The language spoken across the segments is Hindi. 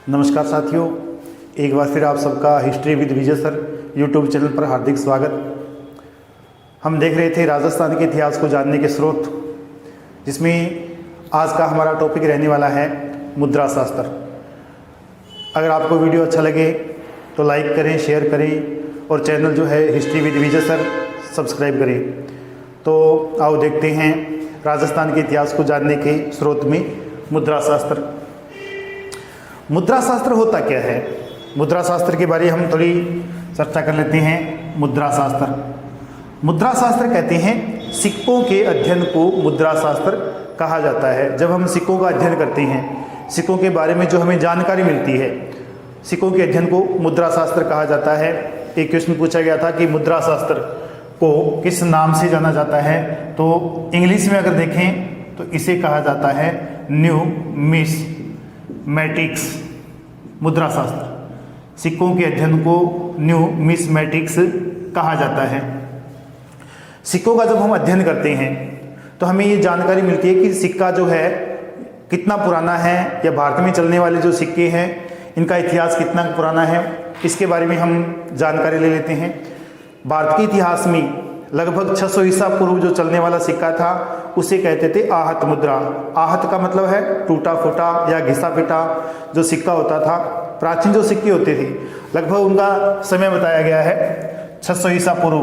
नमस्कार साथियों, एक बार फिर आप सबका history with Vijay sir YouTube channel पर हार्दिक स्वागत। हम देख रहे थे राजस्थान के इतिहास को जानने के स्रोत, जिसमें आज का हमारा टॉपिक रहने वाला है मुद्रा शास्त्र। अगर आपको वीडियो अच्छा लगे तो लाइक करें, शेयर करें और चैनल जो है history with Vijay sir subscribe करें। तो आओ देखते हैं राजस्थान के इतिहास को जानने के स्रोत में मुद्रा शास्त्र। मुद्रा शास्त्र होता क्या है? मुद्रा शास्त्र के बारे में हम थोड़ी चर्चा कर लेते हैं। मुद्रा शास्त्र कहते हैं सिक्कों के अध्ययन को मुद्रा शास्त्र कहा जाता है। जब हम सिक्कों का अध्ययन करते हैं, सिक्कों के बारे में जो हमें जानकारी मिलती है, सिक्कों के अध्ययन को मुद्रा शास्त्र कहा जाता है। एक क्वेश्चन पूछा गया था कि मुद्रा शास्त्र को किस नाम से जाना जाता है, तो इंग्लिश में अगर देखें तो इसे कहा जाता है न्यूमिसमैटिक्स। मुद्रा शास्त्र, सिक्कों के अध्ययन को न्यूमिसमैटिक्स कहा जाता है। सिक्कों का जब हम अध्ययन करते हैं तो हमें ये जानकारी मिलती है कि सिक्का जो है कितना पुराना है, या भारत में चलने वाले जो सिक्के हैं इनका इतिहास कितना पुराना है, इसके बारे में हम जानकारी ले लेते हैं। भारत के इतिहास में लगभग 600 ईसा पूर्व जो चलने वाला सिक्का था उसे कहते थे आहत मुद्रा। आहत का मतलब है टूटा फूटा या घिसा पिटा जो सिक्का होता था। प्राचीन जो सिक्के होते थे लगभग उनका समय बताया गया है 600 ईसा पूर्व।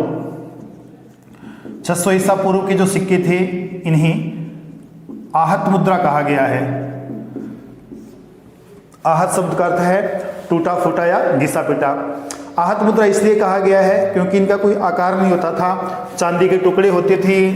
600 ईसा पूर्व के जो सिक्के थे इन्हें आहत मुद्रा कहा गया है। आहत शब्द का अर्थ है टूटा फूटा या घिसा पिटा। आहत मुद्रा इसलिए कहा गया है क्योंकि इनका कोई आकार नहीं होता था। चांदी के टुकड़े होते थे,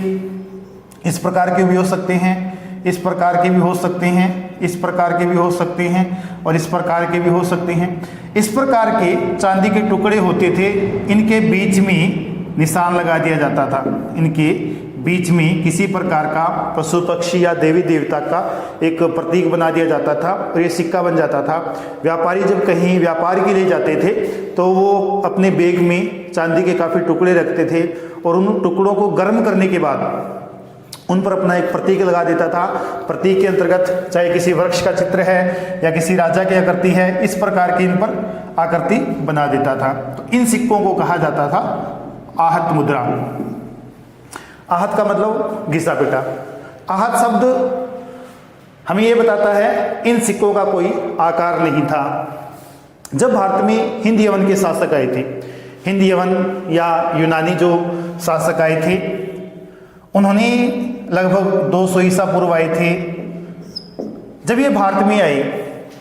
इस प्रकार के भी हो सकते हैं, इस प्रकार के भी हो सकते हैं, इस प्रकार के भी हो सकते हैं और इस प्रकार के भी हो सकते हैं। इस प्रकार के चांदी के टुकड़े होते थे, इनके बीच में निशान लगा दिया जाता था। इनके बीच में किसी प्रकार का पशु पक्षी या देवी देवता का एक प्रतीक बना दिया जाता था और ये सिक्का बन जाता था। व्यापारी जब कहीं व्यापार के लिए जाते थे तो वो अपने बैग में चांदी के काफ़ी टुकड़े रखते थे और उन टुकड़ों को गर्म करने के बाद उन पर अपना एक प्रतीक लगा देता था। प्रतीक के अंतर्गत चाहे किसी वृक्ष का चित्र है या किसी राजा की आकृति है, इस प्रकार की इन पर आकृति बना देता था। तो इन सिक्कों को कहा जाता था आहत मुद्रा। आहत का मतलब घिसा पिटा। आहत शब्द हमें यह बताता है इन सिक्कों का कोई आकार नहीं था। जब भारत में हिंद यवन के शासक आए थे, हिंद यवन या यूनानी जो शासक आए थे, उन्होंने लगभग 200 ईसा पूर्व आए थे। जब ये भारत में आए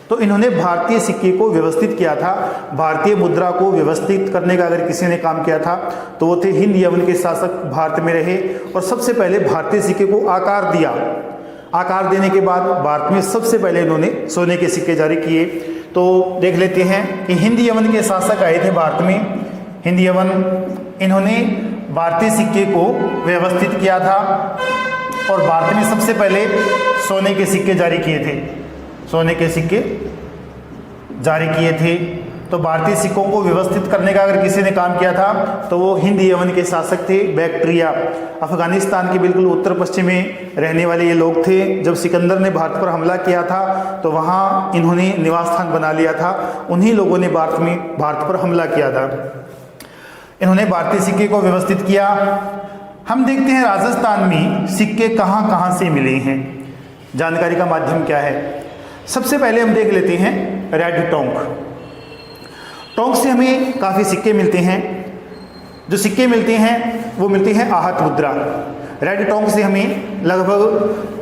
तो इन्होंने भारतीय सिक्के को व्यवस्थित किया था। भारतीय मुद्रा को व्यवस्थित करने का अगर किसी ने काम किया था तो वो थे हिंद यवन के शासक। भारत में रहे और सबसे पहले भारतीय सिक्के को आकार दिया। आकार देने के बाद भारत में सबसे पहले इन्होंने सोने के सिक्के जारी किए। तो देख लेते हैं कि हिंद यवन के शासक आए थे भारत में। हिंद यवन, इन्होंने भारतीय सिक्के को व्यवस्थित किया था और भारत में सबसे पहले सोने के सिक्के जारी किए थे। सोने के सिक्के जारी किए थे। तो भारतीय सिक्कों को व्यवस्थित करने का अगर किसी ने काम किया था तो वो हिंद यवन के शासक थे। बैक्ट्रिया, अफगानिस्तान के बिल्कुल उत्तर पश्चिम में रहने वाले ये लोग थे। जब सिकंदर ने भारत पर हमला किया था तो वहाँ इन्होंने निवास स्थान बना लिया था। उन्हीं लोगों ने भारत पर हमला किया था। इन्होंने भारतीय सिक्के को व्यवस्थित किया। हम देखते हैं राजस्थान में सिक्के कहाँ कहाँ से मिले हैं, जानकारी का माध्यम क्या है। सबसे पहले हम देख लेते हैं रेड टोंक। टोंक से हमें काफ़ी सिक्के मिलते हैं। जो सिक्के मिलते हैं वो मिलते हैं आहत मुद्रा। रेड टोंक से हमें लगभग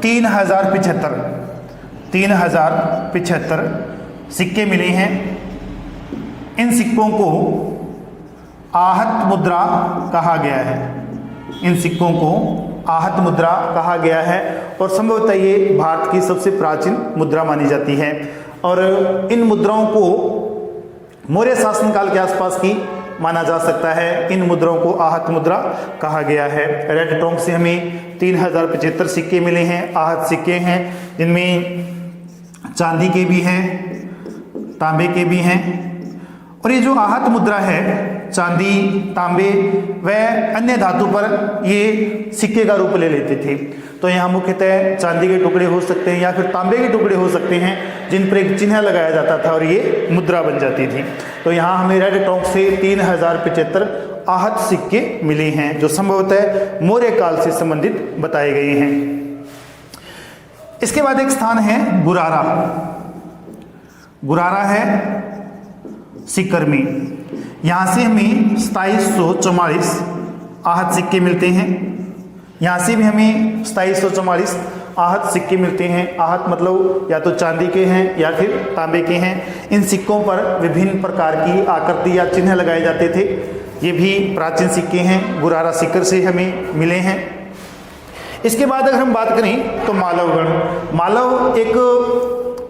3075 सिक्के मिले हैं। इन सिक्कों को आहत मुद्रा कहा गया है। इन सिक्कों को आहत मुद्रा कहा गया है और संभवतः ये भारत की सबसे प्राचीन मुद्रा मानी जाती है। और इन मुद्राओं को मौर्य शासनकाल के आसपास की माना जा सकता है। इन मुद्राओं को आहत मुद्रा कहा गया है। रेड टोंक से हमें 3075 सिक्के मिले हैं। आहत सिक्के हैं जिनमें चांदी के भी हैं, तांबे के भी हैं। और ये जो आहत मुद्रा है चांदी, तांबे व अन्य धातु पर ये सिक्के का रूप ले लेते थे। तो यहाँ मुख्यतः चांदी के टुकड़े हो सकते हैं या फिर तांबे के टुकड़े हो सकते हैं जिन पर एक चिन्ह लगाया जाता था और ये मुद्रा बन जाती थी। तो यहाँ हमें रेड टोंक से 3075 आहत सिक्के मिले हैं जो संभवतः मौर्य काल से संबंधित बताए गए हैं। इसके बाद एक स्थान है गुरारा। गुरारा है सीकर में। यहाँ से हमें 2744 आहत सिक्के मिलते हैं। यहाँ से भी हमें 2744 आहत सिक्के मिलते हैं। आहत मतलब या तो चांदी के हैं या फिर तांबे के हैं। इन सिक्कों पर विभिन्न प्रकार की आकृति या चिन्ह लगाए जाते थे। ये भी प्राचीन सिक्के हैं, गुरारा सीकर से हमें मिले हैं। इसके बाद अगर हम बात करें तो मालवगढ़। मालव एक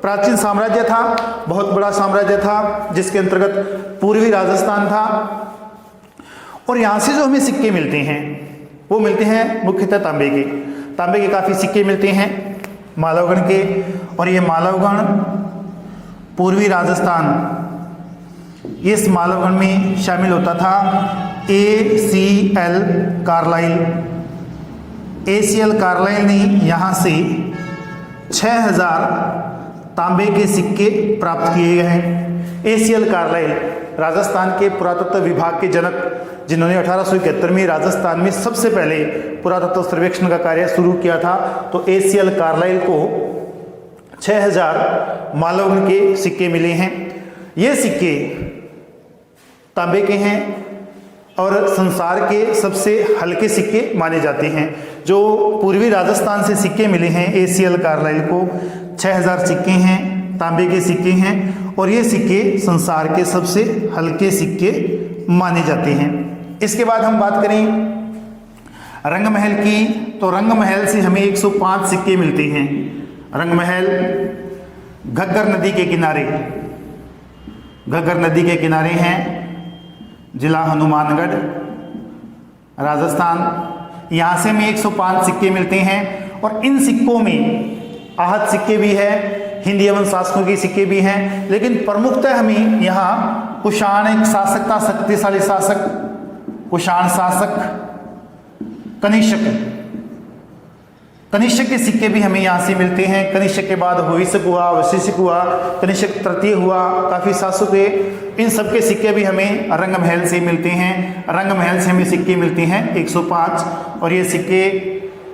प्राचीन साम्राज्य था, बहुत बड़ा साम्राज्य था जिसके अंतर्गत पूर्वी राजस्थान था। और यहाँ से जो हमें सिक्के मिलते हैं वो मिलते हैं मुख्यतः तांबे के। तांबे के काफ़ी सिक्के मिलते हैं मालवगढ़ के। और ये मालवगढ़ पूर्वी राजस्थान, इस मालवगढ़ में शामिल होता था ACL कार्लाइल। ACL कार्लाइल ने यहाँ से 6000 तांबे के सिक्के प्राप्त किए गए हैं। ACL कार्लाइल राजस्थान के पुरातत्व विभाग के जनक, जिन्होंने 1871 में राजस्थान में सबसे पहले पुरातत्व सर्वेक्षण का कार्य शुरू किया था। तो ACL कार्लाइल को 6000 मालवगढ़ के सिक्के मिले हैं। ये सिक्के तांबे के हैं और संसार के सबसे हल्के सिक्के माने जाते हैं। जो पूर्वी राजस्थान से सिक्के मिले हैं ACL कार्लाइल को, 6000 सिक्के हैं, तांबे के सिक्के हैं और ये सिक्के संसार के सबसे हल्के सिक्के माने जाते हैं। इसके बाद हम बात करें रंगमहल की, तो रंगमहल से हमें 105 सिक्के मिलते हैं। रंगमहल घग्गर नदी के किनारे, घग्गर नदी के किनारे हैं, जिला हनुमानगढ़, राजस्थान। यहाँ से हमें 105 सिक्के मिलते हैं और इन सिक्कों में आहत सिक्के भी है, हिंदी एवं शासकों के सिक्के भी हैं, लेकिन प्रमुखतः हमें यहाँ कुषाण एक शासक था, शक्तिशाली शासक, कुषाण शासक, कनिष्क के सिक्के भी हमें यहाँ से मिलते हैं। कनिष्क के बाद होयसक हुआ, वशिष्क हुआ, कनिष्क तृतीय हुआ, काफ़ी शासक हुए। इन सब के सिक्के भी हमें रंगमहल से मिलते हैं। रंगमहल से हमें सिक्के मिलते हैं 105 और ये सिक्के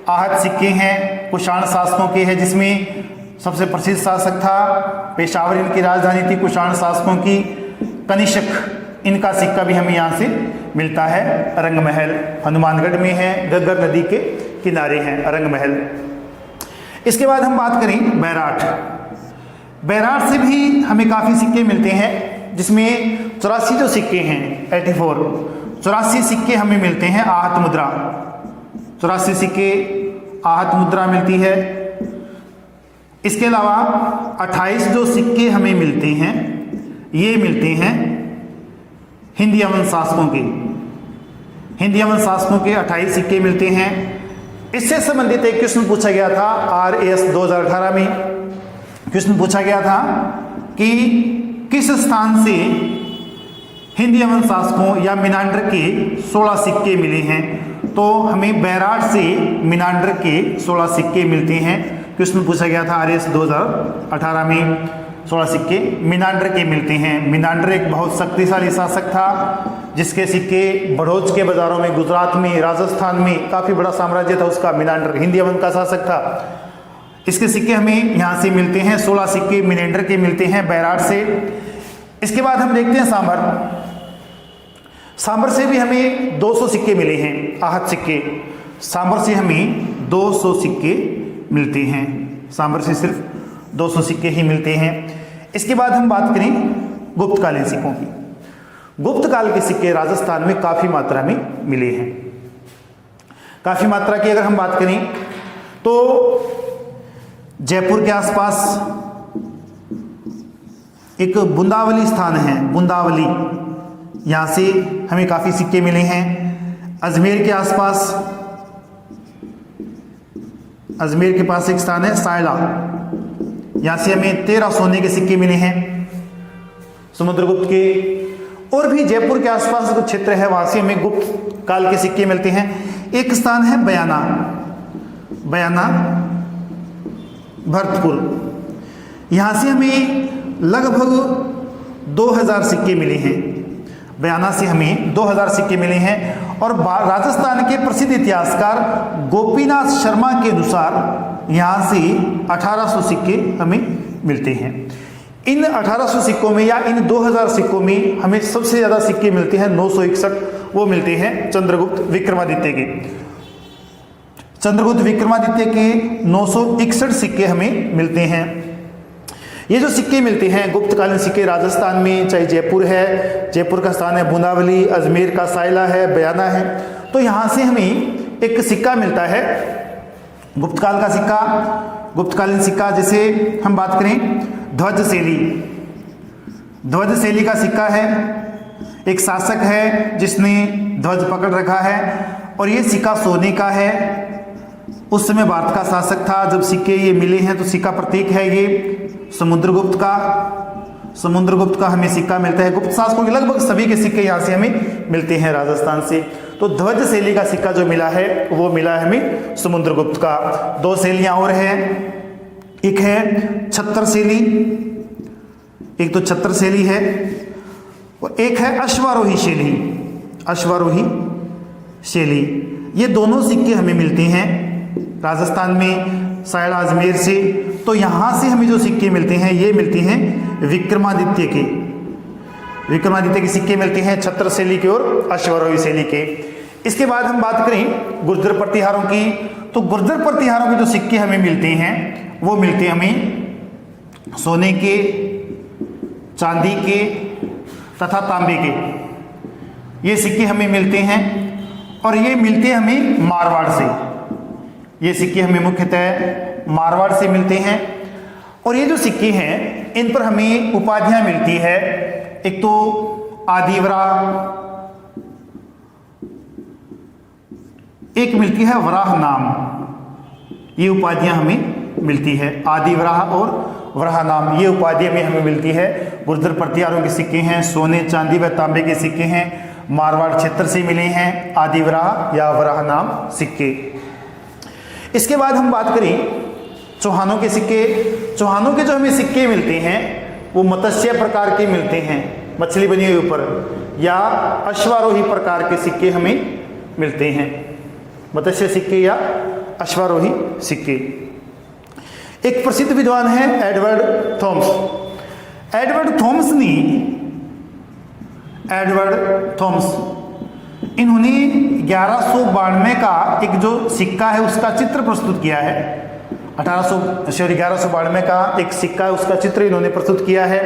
आहत सिक्के हैं, कुषाण शासकों के हैं, जिसमें सबसे प्रसिद्ध शासक था, पेशावर इनकी राजधानी थी कुषाण शासकों की, कनिष्क। इनका सिक्का भी हमें यहाँ से मिलता है। रंगमहल हनुमानगढ़ में है, घग्गर नदी के किनारे हैं रंगमहल। इसके बाद हम बात करें बैराठ। बैराठ से भी हमें काफ़ी सिक्के मिलते हैं, जिसमें 84 जो सिक्के हैं 84 सिक्के हमें मिलते हैं आहत मुद्रा। 84 सिक्के आहत मुद्रा मिलती है। इसके अलावा 28 जो सिक्के हमें मिलते हैं ये मिलते हैं हिंदी एवं शासकों के। हिंदी एवं शासकों के 28 सिक्के मिलते हैं। इससे संबंधित एक क्वेश्चन पूछा गया था RAS 2018 में। क्वेश्चन पूछा गया था कि किस स्थान से हिंदी एवं शासकों या मिनांडर के 16 सिक्के मिले हैं। तो हमें बैराठ से मिनांडर के 16 सिक्के मिलते हैं। क्वेश्चन पूछा गया था RAS 2018 में, 16 सिक्के मिनांडर के मिलते हैं। मिनांडर एक बहुत शक्तिशाली शासक था, जिसके सिक्के बड़ौच के बाजारों में, गुजरात में, राजस्थान में काफ़ी बड़ा साम्राज्य था उसका। मिनांडर हिंदी एवं का शासक था। इसके सिक्के हमें यहाँ से मिलते हैं, 16 सिक्के मिनांडर के मिलते हैं बैराठ से। इसके बाद हम देखते हैं सांभर। सांभर से भी हमें 200 सिक्के मिले हैं, आहत सिक्के। सांभर से हमें 200 सिक्के मिलते हैं। सांभर से सिर्फ 200 सिक्के ही मिलते हैं। इसके बाद हम बात करें गुप्तकालीन सिक्कों की। गुप्त काल के सिक्के राजस्थान में काफ़ी मात्रा में मिले हैं। काफ़ी मात्रा की अगर हम बात करें तो जयपुर के आसपास एक बुंदावली स्थान है, बुंदावली, यहाँ से हमें काफ़ी सिक्के मिले हैं। अजमेर के आसपास, अजमेर के पास एक स्थान है सायला, यहाँ से हमें 13 सोने के सिक्के मिले हैं समुद्रगुप्त के। और भी जयपुर के आसपास जो क्षेत्र है वहां से हमें गुप्त काल के सिक्के मिलते हैं। एक स्थान है बयाना, बयाना भरतपुर, यहां से हमें लगभग 2000 सिक्के मिले हैं। बयाना से हमें 2000 सिक्के मिले हैं। और राजस्थान के प्रसिद्ध इतिहासकार गोपीनाथ शर्मा के अनुसार यहां से 1800 सिक्के हमें मिलते हैं। इन 1800 सिक्कों में या इन 2000 सिक्कों में हमें सबसे ज्यादा सिक्के मिलते हैं 961, वो मिलते हैं चंद्रगुप्त विक्रमादित्य के। चंद्रगुप्त विक्रमादित्य के 961 सिक्के हमें मिलते हैं। ये जो सिक्के मिलते हैं गुप्तकालीन सिक्के राजस्थान में, चाहे जयपुर है, जयपुर का स्थान है भुनावली, अजमेर का सायला है, बयाना है, तो यहाँ से हमें एक सिक्का मिलता है गुप्तकाल का सिक्का, गुप्तकालीन सिक्का। जैसे हम बात करें ध्वजशैली, ध्वजशैली का सिक्का है। एक शासक है जिसने ध्वज पकड़ रखा है और ये सिक्का सोने का है। उस समय भारत का शासक था जब सिक्के ये मिले हैं, तो सिक्का प्रतीक है ये समुद्रगुप्त का, समुद्रगुप्त का हमें सिक्का मिलता है। गुप्त शासकों के लगभग सभी के सिक्के यहाँ से हमें मिलते हैं राजस्थान से। तो ध्वज शैली का सिक्का जो मिला है वो मिला है हमें समुद्रगुप्त का। 2 शैलियां और हैं, एक है छत्र शैली, एक तो छत्र शैली है, और एक है अश्वारोही शैली, अश्वारोही शैली। ये दोनों सिक्के हमें मिलते हैं राजस्थान में सायला अजमेर से। तो यहां से हमें जो सिक्के मिलते हैं ये मिलते हैं विक्रमादित्य के, विक्रमादित्य के सिक्के मिलते हैं छत्र शैली के और अश्वारोही शैली के। इसके बाद हम बात करें गुर्जर प्रतिहारों की, तो गुर्जर प्रतिहारों के जो सिक्के हमें मिलते हैं वो मिलते हैं हमें सोने के, चांदी के तथा तांबे के। ये सिक्के हमें मिलते हैं और ये मिलते हैं हमें मारवाड़ से। ये सिक्के हमें मुख्यतः मारवाड़ से मिलते हैं। और ये जो सिक्के हैं इन पर हमें उपाधियां मिलती है। एक तो आदिवराह, एक मिलती है वराह नाम, ये उपाधियां हमें मिलती है। आदिवराह और वराह नाम ये उपाधि हमें मिलती है। गुर्जर प्रतिहारों के सिक्के हैं, सोने चांदी व तांबे के सिक्के हैं, मारवाड़ क्षेत्र से मिले हैं आदिवराह या वराह नाम सिक्के। इसके बाद हम बात करें चौहानों के सिक्के। चौहानों के जो हमें सिक्के मिलते हैं वो मत्स्य प्रकार के मिलते हैं, मछली बनी हुई ऊपर, या अश्वारोही प्रकार के सिक्के हमें मिलते हैं, मत्स्य सिक्के या अश्वारोही सिक्के। एक प्रसिद्ध विद्वान है एडवर्ड थॉमस। एडवर्ड थॉमस इन्होंने 1192 का एक जो सिक्का है उसका चित्र प्रस्तुत किया है। 1192 का एक सिक्का है उसका चित्र इन्होंने प्रस्तुत किया है।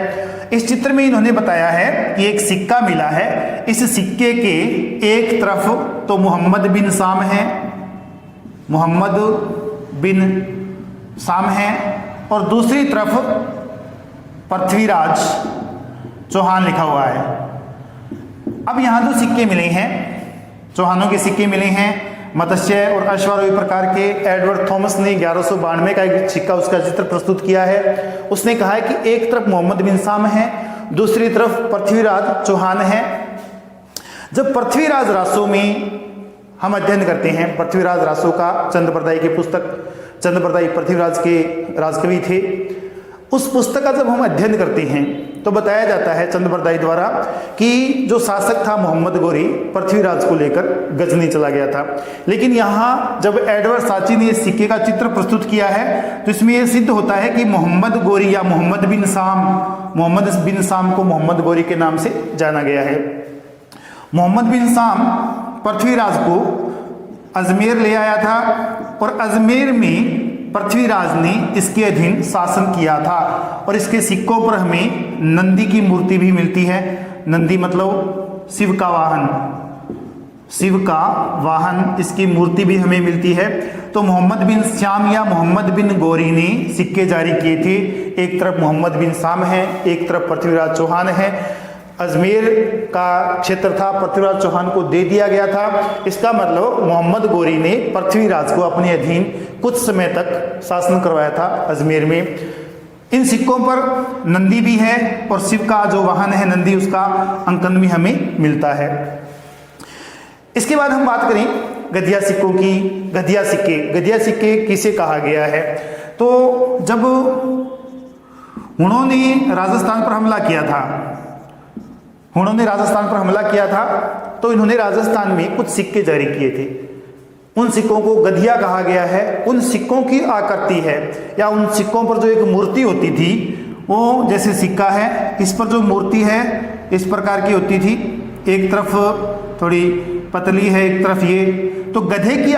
इस चित्र में इन्होंने बताया है कि एक सिक्का मिला है, इस सिक्के के एक तरफ तो मोहम्मद बिन शाम है, मोहम्मद बिन शाम है, और दूसरी तरफ पृथ्वीराज चौहान लिखा हुआ है। अब यहां जो सिक्के मिले हैं, चौहानों के सिक्के मिले हैं मत्स्य और अश्वारोही प्रकार के। एडवर्ड थॉमस ने 1192 का एक सिक्का उसका चित्र प्रस्तुत किया है। उसने कहा है कि एक तरफ मोहम्मद बिन शाम है, दूसरी तरफ पृथ्वीराज चौहान है। जब पृथ्वीराज रासो में हम अध्ययन करते हैं, पृथ्वीराज रासो का चंद्रप्रदायी की पुस्तक, चंद्रप्रदायी पृथ्वीराज के राजकवि थे, उस पुस्तक का जब हम अध्ययन करते हैं तो बताया जाता है चंद्रप्रदायी द्वारा कि जो शासक था मोहम्मद गोरी पृथ्वीराज को लेकर गजनी चला गया था। लेकिन यहाँ जब एडवर्ड साची ने इस सिक्के का चित्र प्रस्तुत किया है तो इसमें यह सिद्ध होता है कि मोहम्मद गोरी या मोहम्मद बिन शाम को मोहम्मद गोरी के नाम से जाना गया है। मोहम्मद बिन शाम पृथ्वीराज को अजमेर ले आया था और अजमेर में पृथ्वीराज ने इसके अधीन शासन किया था। और इसके सिक्कों पर हमें नंदी की मूर्ति भी मिलती है। नंदी मतलब शिव का वाहन, शिव का वाहन, इसकी मूर्ति भी हमें मिलती है। तो मोहम्मद बिन श्याम या मोहम्मद बिन गौरी ने सिक्के जारी किए थे। एक तरफ मोहम्मद बिन शाम है, एक तरफ पृथ्वीराज चौहान है। अजमेर का क्षेत्र था, पृथ्वीराज चौहान को दे दिया गया था। इसका मतलब मोहम्मद गोरी ने पृथ्वीराज को अपने अधीन कुछ समय तक शासन करवाया था अजमेर में। इन सिक्कों पर नंदी भी है और शिव का जो वाहन है नंदी, उसका अंकन भी हमें मिलता है। इसके बाद हम बात करें गधिया सिक्कों की। गधिया सिक्के किसे कहा गया है? तो जब उन्होंने राजस्थान पर हमला किया था, तो इन्होंने राजस्थान में कुछ सिक्के जारी किए थे। उन सिक्कों को गधिया कहा गया है। उन सिक्कों की आकृति है या उन सिक्कों पर जो एक मूर्ति होती थी, वो जैसे सिक्का है, इस पर जो मूर्ति है इस प्रकार की होती थी, एक तरफ थोड़ी पतली है, एक तरफ ये, तो गधे की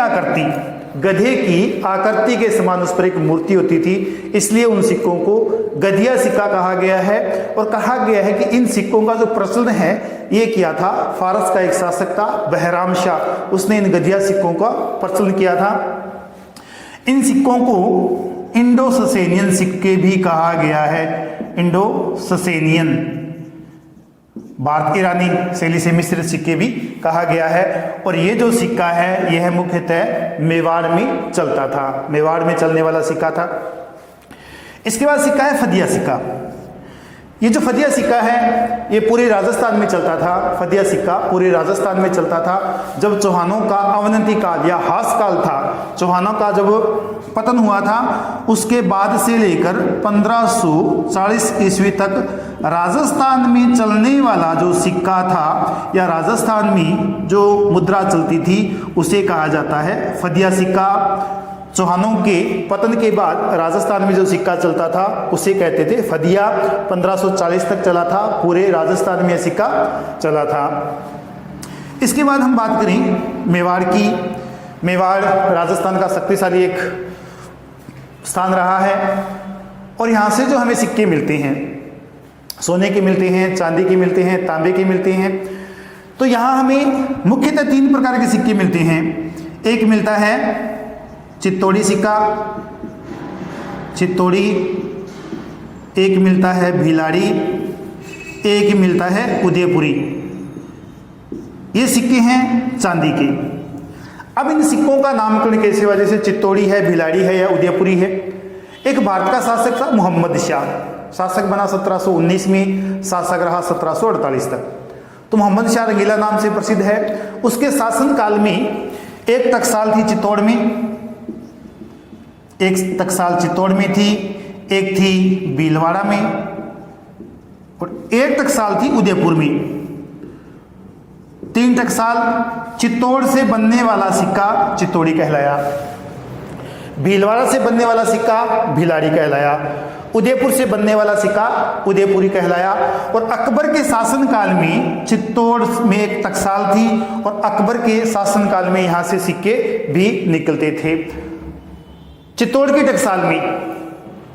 आकृति के समान उस पर एक मूर्ति होती थी, इसलिए उन सिक्कों को गधिया सिक्का कहा गया है। और कहा गया है कि इन सिक्कों का जो प्रचलन है ये किया था फारस का एक शासक था बहराम शाह, उसने इन गधिया सिक्कों का प्रचलन किया था। इन सिक्कों को इंडो ससेनियन सिक्के भी कहा गया है। इंडो ससेनियन, भारत ईरानी शैली से मिश्रित सिक्के भी कहा गया है। और ये जो सिक्का है यह मुख्यतः मेवाड़ में चलता था, मेवाड़ में चलने वाला सिक्का था। इसके बाद सिक्का है फदिया सिक्का। ये जो फदिया सिक्का है ये पूरे राजस्थान में चलता था। फदिया सिक्का पूरे राजस्थान में चलता था। जब चौहानों का अवनति काल या हास काल था, चौहानों का जब पतन हुआ था, उसके बाद से लेकर 1540 ईस्वी तक राजस्थान में चलने वाला जो सिक्का था या राजस्थान में जो मुद्रा चलती थी उसे कहा जाता है फदिया सिक्का। चौहानों के पतन के बाद राजस्थान में जो सिक्का चलता था उसे कहते थे फदिया। 1540 तक चला था, पूरे राजस्थान में यह सिक्का चला था। इसके बाद हम बात करें मेवाड़ की। मेवाड़ राजस्थान का शक्तिशाली एक स्थान रहा है और यहाँ से जो हमें सिक्के मिलते हैं, सोने के मिलते हैं, चांदी के मिलते हैं, तांबे के मिलते हैं। तो यहाँ हमें मुख्यतः 3 प्रकार के सिक्के मिलते हैं। एक मिलता है चित्तौड़ी सिक्का, एक मिलता है भिलाड़ी, एक मिलता है उदयपुरी। ये सिक्के हैं चांदी के। अब इन सिक्कों का नामकरण कैसे हुआ? जैसे चित्तौड़ी है, भिलाड़ी है या उदयपुरी है। एक भारत का शासक था मोहम्मद शाह, शासक बना 1719 में, शासक रहा 1748 तक। तो मोहम्मद शाह रंगीला नाम से प्रसिद्ध है। उसके शासन काल में एक टकसाल थी चित्तौड़ में, एक टकसाल चित्तौड़ में थी, एक थी भीलवाड़ा में और एक टकसाल थी उदयपुर में। 3 टकसाल। चित्तौड़ से बनने वाला सिक्का चित्तौड़ी कहलाया, भीलवाड़ा से बनने वाला सिक्का भिलाड़ी कहलाया, उदयपुर से बनने वाला सिक्का उदयपुरी कहलाया। और अकबर के शासनकाल में चित्तौड़ में एक टकसाल थी और अकबर के शासनकाल में यहां से सिक्के भी निकलते थे। चित्तौड़ की टकसाल में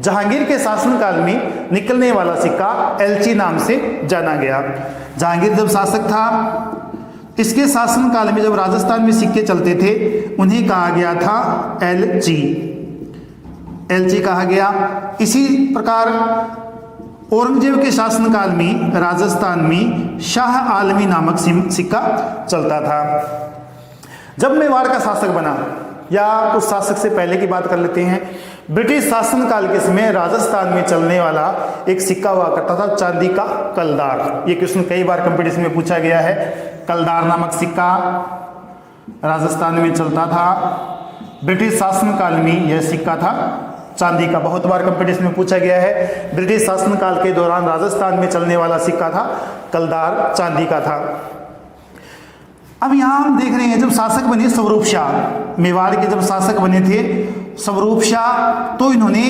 जहांगीर के शासनकाल में निकलने वाला सिक्का एलची नाम से जाना गया। जहांगीर जब शासक था, इसके शासनकाल में जब राजस्थान में सिक्के चलते थे उन्हें कहा गया था एलची, एलची कहा गया। इसी प्रकार औरंगजेब के शासनकाल में राजस्थान में शाह आलमी नामक सिक्का चलता था। जब मेवाड़ का शासक बना, या उस शासक से पहले की बात कर लेते हैं, ब्रिटिश शासनकाल के समय राजस्थान में चलने वाला एक सिक्का हुआ करता था चांदी का कलदार। ये क्वेश्चन कई बार कंपटीशन में पूछा गया है। कलदार नामक सिक्का राजस्थान में चलता था। ब्रिटिश शासनकाल में यह सिक्का था चांदी का, बहुत बार कंपटीशन में पूछा गया है। ब्रिटिश शासनकाल के दौरान राजस्थान में चलने वाला सिक्का था कलदार, चांदी का था। अब यहाँ हम देख रहे हैं जब शासक बने स्वरूप शाह, मेवाड़ के जब शासक बने थे स्वरूप शाह, तो इन्होंने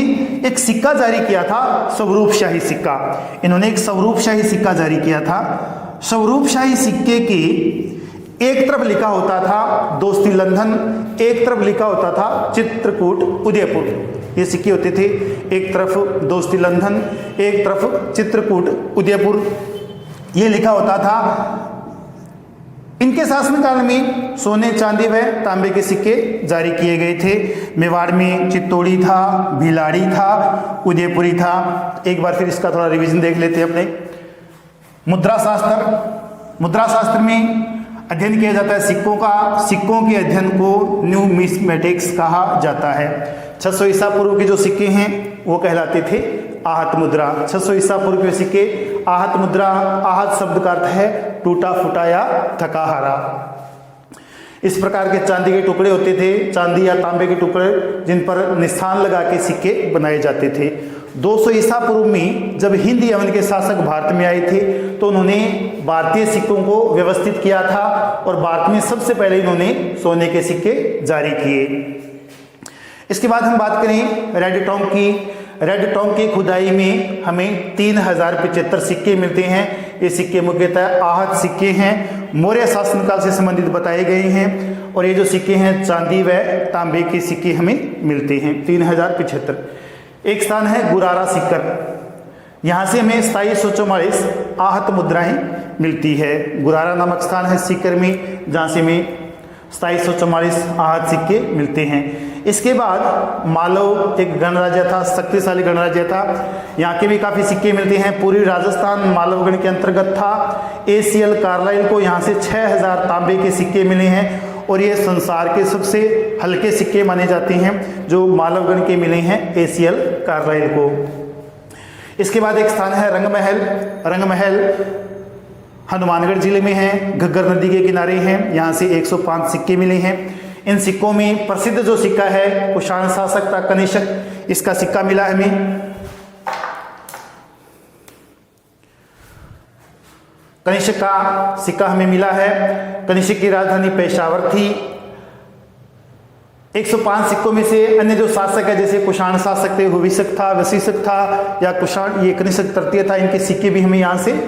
एक सिक्का जारी किया था, स्वरूप शाही सिक्का। इन्होंने एक स्वरूप शाही सिक्का जारी किया था। स्वरूप शाही सिक्के के एक तरफ लिखा होता था दोस्ती लंदन, एक तरफ लिखा होता था चित्रकूट उदयपुर। ये सिक्के होते थे, एक तरफ दोस्ती लंदन, एक तरफ चित्रकूट उदयपुर, ये लिखा होता था। इनके शासनकाल में सोने, चांदी व तांबे के सिक्के जारी किए गए थे। मेवाड़ में चित्तौड़ी था, भिलाड़ी था, उदयपुरी था। एक बार फिर इसका थोड़ा रिवीजन देख लेते हैं अपने। मुद्रा शास्त्र, मुद्रा शास्त्र में अध्ययन किया जाता है सिक्कों का। सिक्कों के अध्ययन को न्यूमिस्मेटिक्स कहा जाता है। 600 ईसा पूर्व के जो सिक्के हैं वो कहलाते थे आहत मुद्रा। 600 ईसा पूर्व के सिक्के आहत मुद्रा। आहत शब्द का अर्थ है टूटा फूटा या थका हारा। इस प्रकार के चांदी के टुकड़े होते थे, चांदी या तांबे के टुकड़े जिन पर निशान लगा के सिक्के बनाए जाते थे। 200 ईसा पूर्व में जब हिंद यमन के शासक भारत में आए थे तो उन्होंने भारतीय सिक्कों को व्यवस्थित किया था और भारत में सबसे पहले इन्होंने सोने के सिक्के जारी किए। इसके बाद हम बात करें रेड टोंग की। रेड टोंग की खुदाई में हमें 3075 सिक्के मिलते हैं। ये सिक्के मुख्यतः आहत सिक्के हैं, मौर्य शासनकाल से संबंधित बताए गए हैं और ये जो सिक्के हैं चांदी व तांबे के सिक्के हमें मिलते हैं 3075। एक स्थान है गुरारा सीकर, यहाँ से हमें 2744 आहत मुद्राएं मिलती है। गुरारा नामक स्थान है सीकर में, जहाँ से हमें 2744 आहत सिक्के मिलते हैं। इसके बाद मालव एक गणराज्य था, शक्तिशाली गणराज्य था, यहाँ के भी काफ़ी सिक्के मिलते हैं। पूर्वी राजस्थान मालवगण के अंतर्गत था। एसीएल कार्लाइल को यहाँ से 6000 तांबे के सिक्के मिले हैं और ये संसार के सबसे हल्के सिक्के माने जाते हैं जो मालवगण के मिले हैं एसीएल कार्लाइल को। इसके बाद एक स्थान है रंगमहल। रंगमहल हनुमानगढ़ जिले में है, घग्गर नदी के किनारे हैं। यहाँ से 105 सिक्के मिले हैं। इन सिक्कों में प्रसिद्ध जो सिक्का है कुषाण शासक था कनिष्क, इसका सिक्का मिला हमें। कनिष्क का सिक्का हमें मिला है। कनिष्क की राजधानी पेशावर थी। 105 सिक्कों में से अन्य जो शासक है जैसे कुषाण शासक थे, हुविसक था, वशिष्क था या कुषाण, ये कनिष्क तृतीय था, इनके सिक्के भी हमें यहाँ से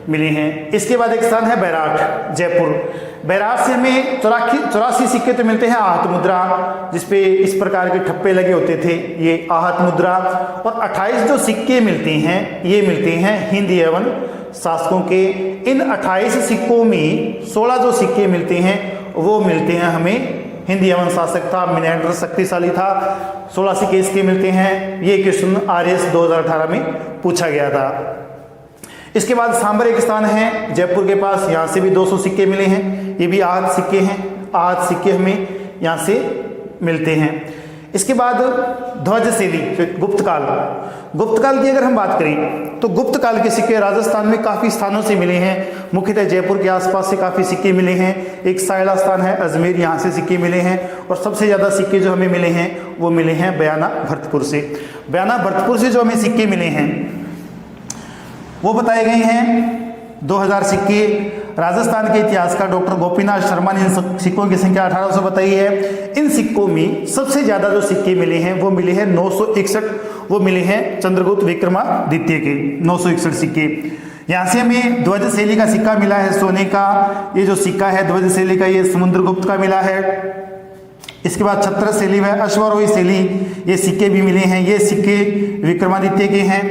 मिले हैं। इसके बाद एक स्थान है बैराट, जयपुर। बैराट से हमें 84 सिक्के तो मिलते हैं आहत मुद्रा, जिसपे इस प्रकार के ठप्पे लगे होते थे, ये आहत मुद्रा। और 28 जो सिक्के मिलते हैं ये मिलते हैं हिंद यवन शासकों के। इन 28 सिक्कों में 16 जो सिक्के मिलते हैं वो मिलते हैं हमें हिंद यवन शासक था, मिनेंडर शक्तिशाली था। 16 सिक्के इसके मिलते हैं। ये क्वेश्चन RS 2018 में पूछा गया था। इसके बाद सांबर एक स्थान है जयपुर के पास, यहाँ से भी 200 सिक्के मिले हैं। ये भी आहत सिक्के हैं। आहत सिक्के हमें यहाँ से मिलते हैं। इसके बाद ध्वज शैली, गुप्त काल। गुप्त काल की अगर हम बात करें तो गुप्त काल के सिक्के राजस्थान में काफ़ी स्थानों से मिले हैं। मुख्यतः जयपुर के आसपास से काफ़ी सिक्के मिले हैं। एक सायला स्थान है अजमेर, यहाँ से सिक्के मिले हैं। और सबसे ज़्यादा सिक्के जो हमें मिले हैं वो मिले हैं बयाना भरतपुर से। बयाना भरतपुर से जो हमें सिक्के मिले हैं वो बताए गए हैं 2000 सिक्के। राजस्थान के इतिहासकार डॉक्टर गोपीनाथ शर्मा ने इन सिक्कों की संख्या 1800 बताई है। इन सिक्कों में सबसे ज़्यादा जो सिक्के मिले हैं वो मिले हैं 961, वो मिले हैं चंद्रगुप्त विक्रमादित्य के 961 सिक्के। यहाँ से हमें ध्वज शैली का सिक्का मिला है सोने का। ये जो सिक्का है ध्वज शैली का ये समुद्रगुप्त का मिला है। इसके बाद छत्र शैली व अश्वारोही शैली ये सिक्के भी मिले हैं। ये सिक्के विक्रमादित्य के हैं।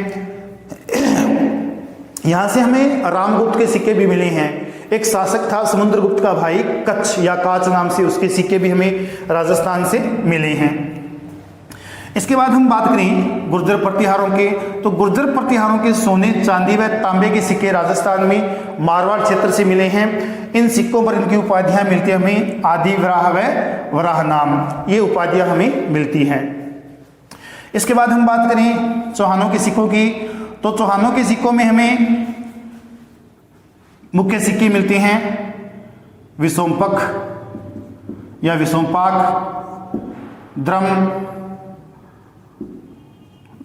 यहाँ से हमें रामगुप्त के सिक्के भी मिले हैं। एक शासक था समुद्रगुप्त का भाई, कच्छ या काच नाम से, उसके सिक्के भी हमें राजस्थान से मिले हैं। इसके बाद हम बात करें गुर्जर प्रतिहारों के, तो गुर्जर प्रतिहारों के सोने चांदी व तांबे के सिक्के राजस्थान में मारवाड़ क्षेत्र से मिले हैं। इन सिक्कों पर इनकी उपाधियां मिलती हैं हमें, आदि वराह व वराह नाम, ये उपाधियां हमें मिलती हैं। इसके बाद हम बात करें चौहानों के सिक्कों की, तो चौहानों के सिक्कों में हमें मुख्य सिक्के मिलते हैं विषोमपक या विषोमपाक, द्रम,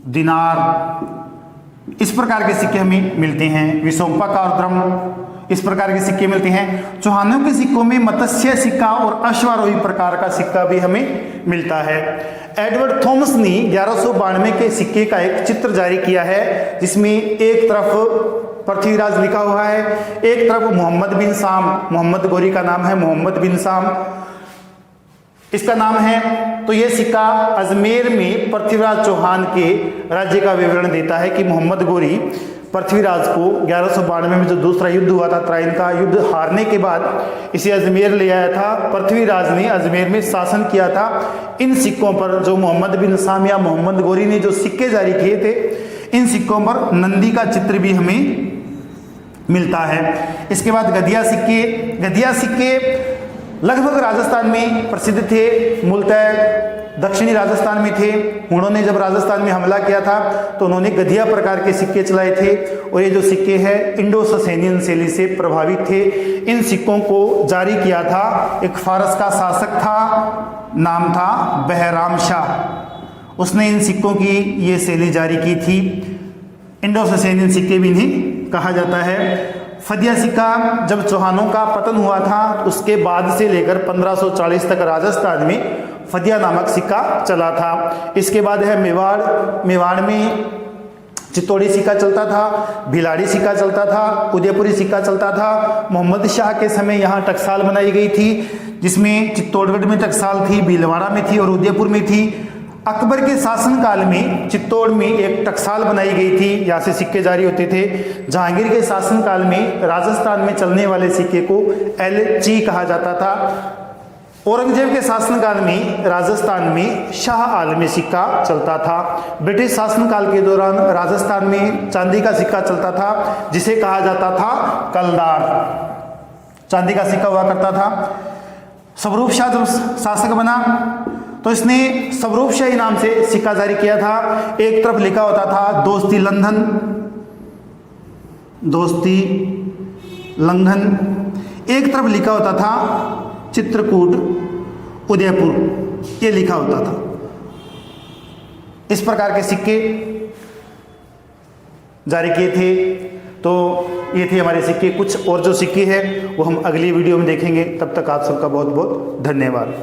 दिनार, इस प्रकार के सिक्के हमें मिलते हैं। विषोमपक और द्रम इस प्रकार के सिक्के मिलते हैं। चौहानों के सिक्कों में मत्स्य सिक्का और अश्वारोही प्रकार का सिक्का भी हमें मिलता है। एडवर्ड थॉमस ने 1192 के सिक्के का एक चित्र जारी किया है जिसमें एक तरफ पृथ्वीराज लिखा हुआ है, एक तरफ मोहम्मद बिन शाम, मोहम्मद गोरी का नाम है मोहम्मद बिन शाम इसका नाम है। तो यह सिक्का अजमेर में पृथ्वीराज चौहान के राज्य का विवरण देता है कि मोहम्मद गोरी पृथ्वीराज को 1192 में जो दूसरा युद्ध हुआ था त्राइन का युद्ध हारने के बाद इसे अजमेर ले आया था। पृथ्वीराज ने अजमेर में शासन किया था। इन सिक्कों पर जो मोहम्मद बिन शाम या मोहम्मद गोरी ने जो सिक्के जारी किए थे, इन सिक्कों पर नंदी का चित्र भी हमें मिलता है। इसके बाद गधिया सिक्के, गधिया सिक्के लगभग राजस्थान में प्रसिद्ध थे। मूलतः दक्षिणी राजस्थान में थे। हुणों ने जब राजस्थान में हमला किया था तो उन्होंने गधिया प्रकार के सिक्के चलाए थे और ये जो सिक्के हैं इंडो ससेनियन शैली से प्रभावित थे। इन सिक्कों को जारी किया था एक फारस का शासक था, नाम था बहराम शाह। उसने इन सिक्कों की ये शैली जारी की थी। इंडो ससेनियन सिक्के भी इन्हें कहा जाता है। फदिया सिक्का जब चौहानों का पतन हुआ था उसके बाद से लेकर 1540 तक राजस्थान में फदिया नामक सिक्का चला था। इसके बाद है मेवाड़ में चित्तौड़ी सिक्का चलता था, भिलाड़ी सिक्का चलता था, उदयपुरी सिक्का चलता था। मोहम्मद शाह के समय यहाँ टकसाल बनाई गई थी, जिसमें चित्तौड़गढ़ में टकसाल थी, भीलवाड़ा में थी और उदयपुर में थी। अकबर के शासनकाल में चित्तौड़ में एक टकसाल बनाई गई थी, यहाँ से सिक्के जारी होते थे। जहांगीर के शासनकाल में राजस्थान में चलने वाले सिक्के को एलची कहा जाता था। औरंगजेब के शासनकाल में राजस्थान में शाह आलमी सिक्का चलता था। ब्रिटिश शासनकाल के दौरान राजस्थान में चांदी का सिक्का चलता था, जिसे कहा जाता था कलदार। चांदी का सिक्का हुआ करता था। स्वरूप शाह जब शासक बना तो इसने स्वरूप शाही नाम से सिक्का जारी किया था। एक तरफ लिखा होता था दोस्ती लंघन, दोस्ती लंघन, एक तरफ लिखा होता था चित्रकूट उदयपुर, ये लिखा होता था। इस प्रकार के सिक्के जारी किए थे। तो ये थे हमारे सिक्के। कुछ और जो सिक्के हैं वो हम अगली वीडियो में देखेंगे। तब तक आप सबका बहुत बहुत धन्यवाद।